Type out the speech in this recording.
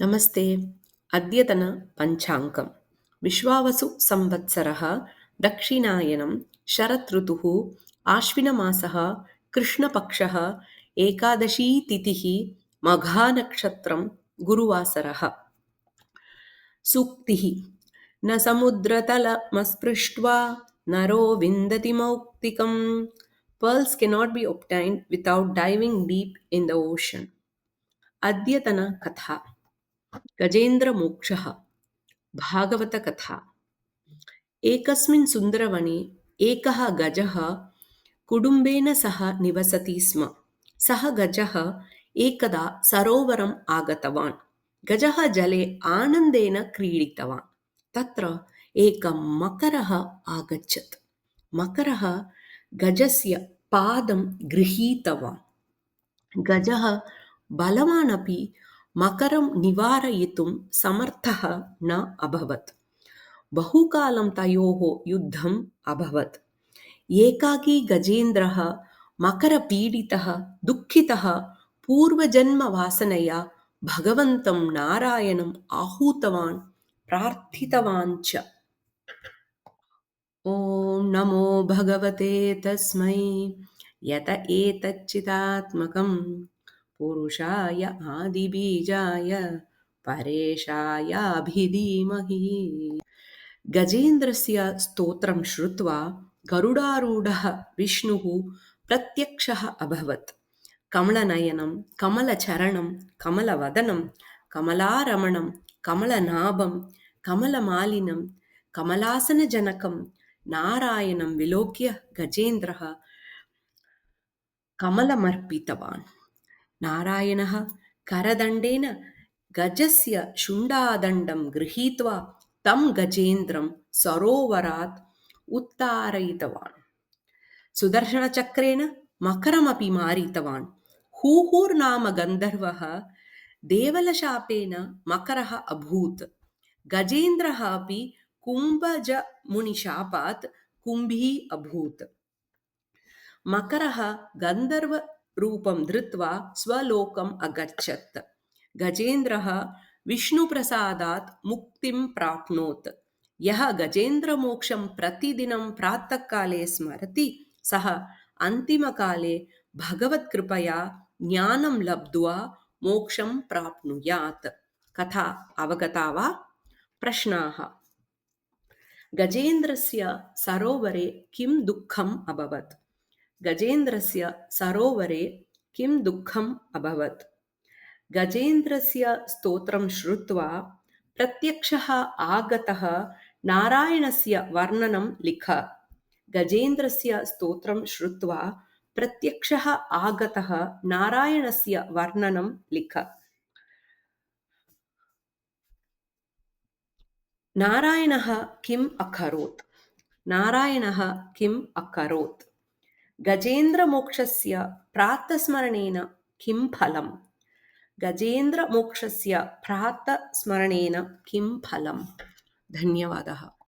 नमस्ते। अद्यतन पञ्चाङ्गं विश्वावसु संवत्सरः दक्षिणायनं शरदृतुः आश्विनमासः कृष्णपक्षः एकादशी तिथिः मघानक्षत्रं गुरुवासरः। सूक्तिः न समुद्रतलमस्पृष्ट्वा नरो विन्दति मौक्तिकम्. Pearls cannot be obtained without diving deep in the ocean. अद्यतन कथा गजेन्द्रमोक्षः भागवतकथा। एकस्मिन् सुन्दरवने एकः गजः कुटुम्बेन सह निवसति स्म। सः गजः एकदा सरोवरम् आगतवान्। गजः जले आनन्देन क्रीडितवान्। तत्र एकः मकरः आगच्छत्। मकरः गजस्य पादं गृहीतवान्। गजः बलवान् अपि मकरं निवारयितुं समर्थः न अभवत्। बहुकालं तयोः युद्धम् अभवत्। एकाकी गजेन्द्रः मकरपीडितः दुःखितः पूर्वजन्मवासनया भगवन्तं नारायणम् आहूतवान् प्रार्थितवान् च। ॐ नमो भगवते तस्मै यत एतच्चिदात्मकं पुरुषाय आदिबीजाय परेशायाभिधीमहि। गजेन्द्रस्य स्तोत्रं श्रुत्वा गरुडारूढः विष्णुः प्रत्यक्षः अभवत्। कमलनयनं कमलचरणं कमलवदनं कमलारमणं कमलनाभं कमलमालिनं कमलासनजनकं नारायणं विलोक्य गजेन्द्रः कमलमर्पितवान्। नारायणः करदण्डेन गजस्य शुण्डादण्डं गृहीत्वा तं गजेन्द्रं सरोवरात् उत्तारयितवान्। सुदर्शनचक्रेण मकरमपि मारितवान्। हूहुर्नाम गन्धर्वः देवलशापेन मकरः अभूत्। गजेन्द्रः अपि कुम्भजमुनिशापात् कुम्भी अभूत्। मकरः गन्धर्वरूपं धृत्वा स्वलोकम् अगच्छत्। गजेन्द्रः विष्णुप्रसादात् मुक्तिं प्राप्नोत्। यः गजेन्द्रमोक्षं प्रतिदिनं प्रातःकाले स्मरति सः अन्तिमकाले भगवत्कृपया ज्ञानं लब्ध्वा मोक्षं प्राप्नुयात्। कथा अवगता वा? प्रश्नाः। गजेन्द्रस्य सरोवरे किं दुःखम् अभवत्? गजेन्द्रस्य सरोवरे किं दुःखम् अभवत्? गजेन्द्रस्य स्तोत्रं श्रुत्वा प्रत्यक्षः आगतः नारायणस्य वर्णनं लिख। गजेन्द्रस्य स्तोत्रं श्रुत्वा प्रत्यक्षः आगतः नारायणस्य वर्णनं लिख। नारायणः किम् अकरोत्? नारायणः किम् अकरोत्? गजेन्द्रमोक्षस्य प्रातस्मरणेन किं फलम्? गजेन्द्रमोक्षस्य प्रातस्मरणेन किं फलम्? धन्यवादः।